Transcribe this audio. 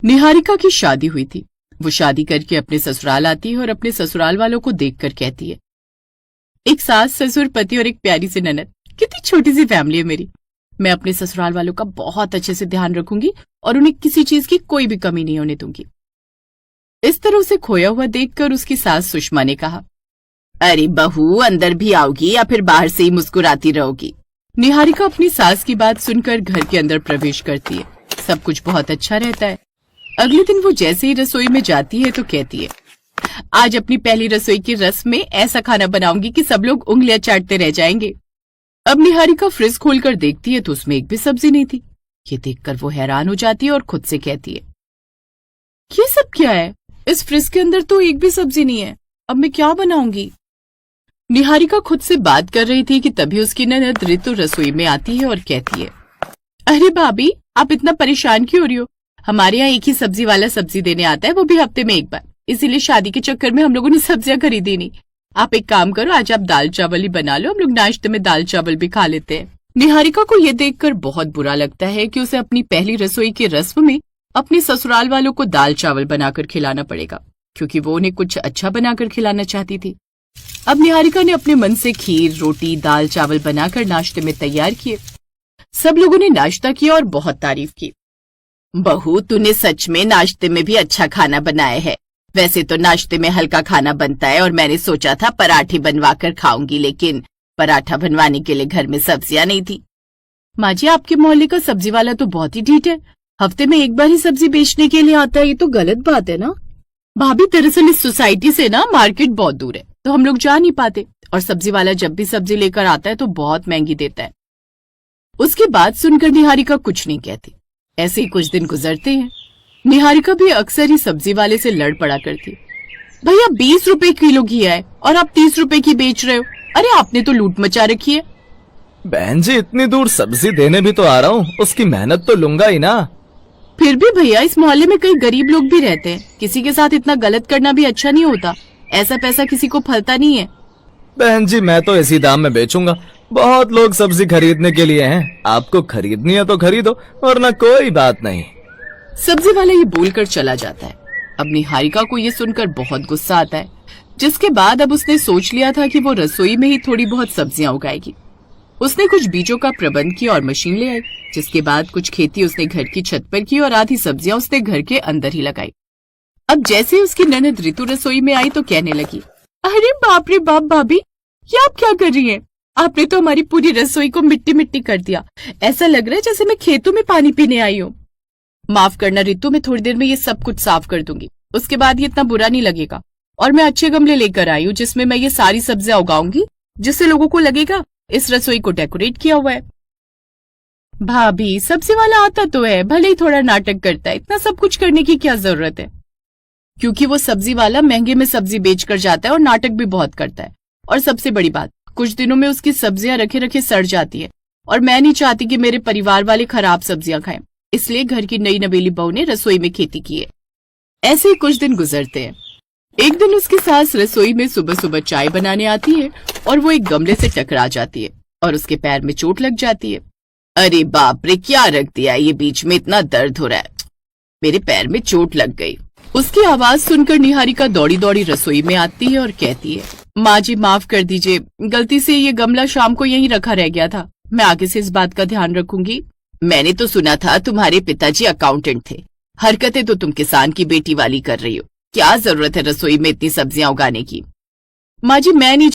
निहारिका की शादी हुई थी। वो शादी करके अपने ससुराल आती है और अपने ससुराल वालों को देखकर कहती है, एक सास, ससुर, पति और एक प्यारी सी ननद। कितनी छोटी सी फैमिली है मेरी। मैं अपने ससुराल वालों का बहुत अच्छे से ध्यान रखूंगी और उन्हें किसी चीज की कोई भी कमी नहीं होने दूंगी। इस तरह उसे खोया हुआ देखकर उसकी सास सुषमा ने कहा, अरे बहू, अंदर भी आओगी या फिर बाहर से ही मुस्कुराती रहोगी? निहारिका अपनी सास की बात सुनकर घर के अंदर प्रवेश करती है। सब कुछ बहुत अच्छा रहता है। अगले दिन वो जैसे ही रसोई में जाती है तो कहती है, आज अपनी पहली रसोई की रस्म में ऐसा खाना बनाऊंगी कि सब लोग उंगलियां चाटते रह जाएंगे। अब निहारिका फ्रिज खोलकर देखती है तो उसमें एक भी सब्जी नहीं थी। ये देखकर वो हैरान हो जाती है और खुद से कहती है, ये सब क्या है? इस फ्रिज के अंदर तो एक भी सब्जी नहीं है। अब मैं क्या बनाऊंगी? निहारिका खुद से बात कर रही थी कि तभी उसकी ननद ऋतु रसोई में आती है और कहती है, अरे भाभी, आप इतना परेशान क्यों हो रही हो? हमारे यहाँ एक ही सब्जी वाला सब्जी देने आता है, वो भी हफ्ते में एक बार। इसीलिए शादी के चक्कर में हम लोगों ने सब्जियां खरीदी नहीं। आप एक काम करो, आज आप दाल चावल ही बना लो, हम लोग नाश्ते में दाल चावल भी खा लेते हैं। निहारिका को ये देखकर बहुत बुरा लगता है कि उसे अपनी पहली रसोई की रस्म में अपने ससुराल वालों को दाल चावल बनाकर खिलाना पड़ेगा, क्योंकि वो उन्हें कुछ अच्छा बनाकर खिलाना चाहती थी। अब निहारिका ने अपने मन से खीर, रोटी, दाल चावल बनाकर नाश्ते में तैयार किए। सब लोगों ने नाश्ता किया और बहुत तारीफ की। बहू, तूने सच में नाश्ते में भी अच्छा खाना बनाया है। वैसे तो नाश्ते में हल्का खाना बनता है और मैंने सोचा था पराठे बनवाकर खाऊंगी, लेकिन पराठा बनवाने के लिए घर में सब्जियां नहीं थी। माँ जी, आपके मोहल्ले का सब्जी वाला तो बहुत ही ढीठ है। हफ्ते में एक बार ही सब्जी बेचने के लिए आता है। ये तो गलत बात है ना। भाभी, दरअसल इस सोसाइटी से ना मार्केट बहुत दूर है, तो हम लोग जा नहीं पाते, और सब्जी वाला जब भी सब्जी लेकर आता है तो बहुत महंगी देता है। उसकी बात सुनकर निहारिका कुछ नहीं कहती। ऐसे ही कुछ दिन गुजरते हैं। निहारिका भी अक्सर ही सब्जी वाले से लड़ पड़ा करती। भैया, 20 रुपए किलो घी है और आप 30 रुपए की बेच रहे हो। अरे आपने तो लूट मचा रखी है। बहन जी, इतनी दूर सब्जी देने भी तो आ रहा हूँ, उसकी मेहनत तो लूंगा ही ना। फिर भी भैया, इस मोहल्ले में कई गरीब लोग भी रहते हैं। किसी के साथ इतना गलत करना भी अच्छा नहीं होता। ऐसा पैसा किसी को फलता नहीं है। बहन जी, मैं तो इसी दाम में बेचूंगा। बहुत लोग सब्जी खरीदने के लिए हैं। आपको खरीदनी है तो खरीदो, वरना कोई बात नहीं। सब्जी वाला ये बोलकर चला जाता है। अब निहारिका को ये सुनकर बहुत गुस्सा आता है, जिसके बाद अब उसने सोच लिया था कि वो रसोई में ही थोड़ी बहुत सब्जियां उगाएगी। उसने कुछ बीजों का प्रबंध किया और मशीन ले आई, जिसके बाद कुछ खेती उसने घर की छत पर की और आधी सब्जियां उसने घर के अंदर ही लगाई। अब जैसे उसकी ननद ऋतु रसोई में आई तो कहने लगी, अरे बाप रे बाप भाभी, ये आप क्या कर रही हैं? आपने तो हमारी पूरी रसोई को मिट्टी मिट्टी कर दिया। ऐसा लग रहा है जैसे मैं खेतों में पानी पीने आई हूँ। माफ करना ऋतु, मैं थोड़ी देर में ये सब कुछ साफ कर दूंगी। उसके बाद ये इतना बुरा नहीं लगेगा। और मैं अच्छे गमले लेकर आई हूँ जिसमें मैं ये सारी सब्जियां उगाऊंगी, जिससे लोगों को लगेगा इस रसोई को डेकोरेट किया हुआ है। भाभी, सब्जी वाला आता तो है, भले ही थोड़ा नाटक करता है। इतना सब कुछ करने की क्या जरूरत है? क्योंकि वो सब्जी वाला महंगे में सब्जी बेचकर जाता है और नाटक भी बहुत करता है। और सबसे बड़ी बात, कुछ दिनों में उसकी सब्जियां रखे रखे सड़ जाती है, और मैं नहीं चाहती कि मेरे परिवार वाले खराब सब्जियां खाएं। इसलिए घर की नई नवेली बहू ने रसोई में खेती की है। ऐसे ही कुछ दिन गुजरते हैं। एक दिन उसकी सास रसोई में सुबह सुबह चाय बनाने आती है और वो एक गमले से टकरा जाती है और उसके पैर में चोट लग जाती है। अरे बाप रे, क्या रख दिया? ये बीच में इतना दर्द हो रहा है, मेरे पैर में चोट लग गई। उसकी आवाज सुनकर निहारिका दौड़ी दौड़ी रसोई में आती है और कहती है, माँ जी माफ कर दीजिए, गलती से ये गमला शाम को यहीं रखा रह गया था। मैं आगे से इस बात का ध्यान रखूंगी। मैंने तो सुना था तुम्हारे पिताजी अकाउंटेंट थे। हरकतें तो तुम किसान की बेटी वाली कर रही हो। क्या जरूरत है रसोई में इतनी सब्जियां उगाने की? माँ जी, मैं नहीं